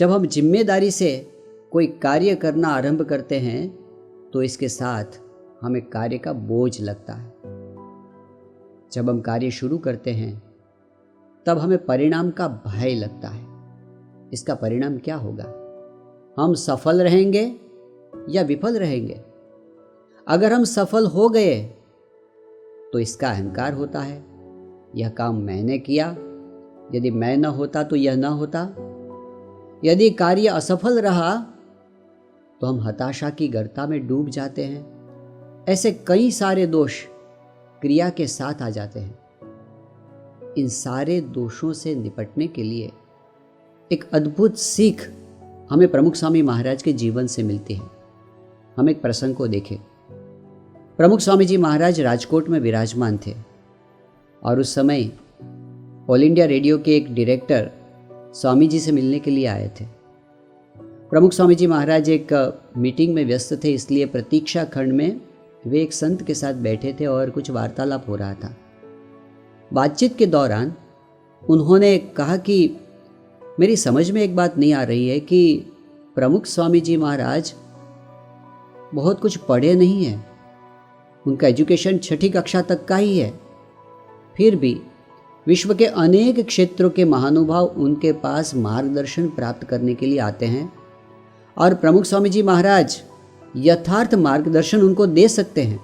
जब हम जिम्मेदारी से कोई कार्य करना आरंभ करते हैं तो इसके साथ हमें कार्य का बोझ लगता है। जब हम कार्य शुरू करते हैं तब हमें परिणाम का भय लगता है। इसका परिणाम क्या होगा? हम सफल रहेंगे या विफल रहेंगे? अगर हम सफल हो गए तो इसका अहंकार होता है, यह काम मैंने किया, यदि मैं न होता तो यह न होता। यदि कार्य असफल रहा तो हम हताशा की गर्ता में डूब जाते हैं। ऐसे कई सारे दोष क्रिया के साथ आ जाते हैं। इन सारे दोषों से निपटने के लिए एक अद्भुत सीख हमें प्रमुख स्वामी महाराज के जीवन से मिलती है। हम एक प्रसंग को देखें। प्रमुख स्वामी जी महाराज राजकोट में विराजमान थे और उस समय ऑल इंडिया रेडियो के एक डायरेक्टर स्वामी जी से मिलने के लिए आए थे। प्रमुख स्वामी जी महाराज एक मीटिंग में व्यस्त थे, इसलिए प्रतीक्षा खंड में वे एक संत के साथ बैठे थे और कुछ वार्तालाप हो रहा था। बातचीत के दौरान उन्होंने कहा कि मेरी समझ में एक बात नहीं आ रही है कि प्रमुख स्वामी जी महाराज बहुत कुछ पढ़े नहीं हैं, उनका एजुकेशन 6ठी कक्षा तक का ही है, फिर भी विश्व के अनेक क्षेत्रों के महानुभाव उनके पास मार्गदर्शन प्राप्त करने के लिए आते हैं और प्रमुख स्वामी जी महाराज यथार्थ मार्गदर्शन उनको दे सकते हैं।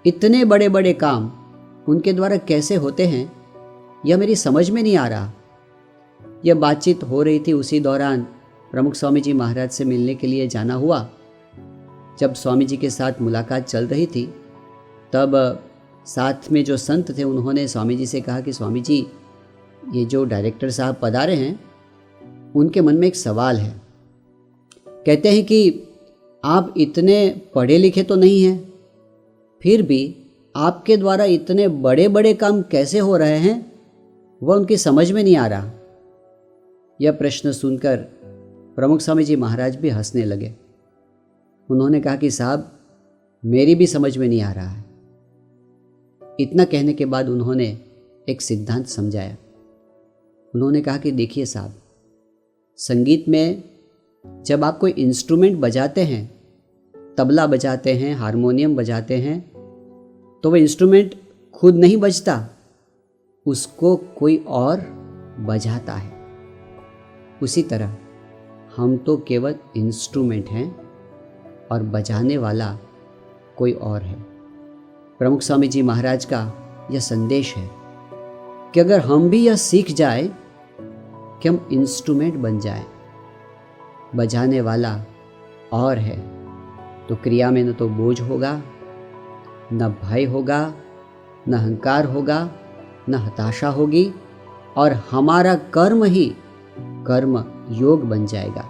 इतने बड़े बड़े काम उनके द्वारा कैसे होते हैं, यह मेरी समझ में नहीं आ रहा। यह बातचीत हो रही थी, उसी दौरान प्रमुख स्वामी जी महाराज से मिलने के लिए जाना हुआ। जब स्वामी जी के साथ मुलाकात चल रही थी तब साथ में जो संत थे उन्होंने स्वामी जी से कहा कि स्वामी जी, ये जो डायरेक्टर साहब पधारे हैं उनके मन में एक सवाल है। कहते हैं कि आप इतने पढ़े लिखे तो नहीं हैं, फिर भी आपके द्वारा इतने बड़े बड़े काम कैसे हो रहे हैं, वह उनकी समझ में नहीं आ रहा। यह प्रश्न सुनकर प्रमुख स्वामी जी महाराज भी हंसने लगे। उन्होंने कहा कि साहब, मेरी भी समझ में नहीं आ रहा है। इतना कहने के बाद उन्होंने एक सिद्धांत समझाया। उन्होंने कहा कि देखिए साहब, संगीत में जब आप कोई इंस्ट्रूमेंट बजाते हैं, तबला बजाते हैं, हारमोनियम बजाते हैं, तो वह इंस्ट्रूमेंट खुद नहीं बजता, उसको कोई और बजाता है। उसी तरह हम तो केवल इंस्ट्रूमेंट हैं और बजाने वाला कोई और है। प्रमुख स्वामी जी महाराज का यह संदेश है कि अगर हम भी यह सीख जाए कि हम इंस्ट्रूमेंट बन जाए, बजाने वाला और है, तो क्रिया में न तो बोझ होगा, न भय होगा, न अहंकार होगा, न हताशा होगी और हमारा कर्म ही कर्म योग बन जाएगा।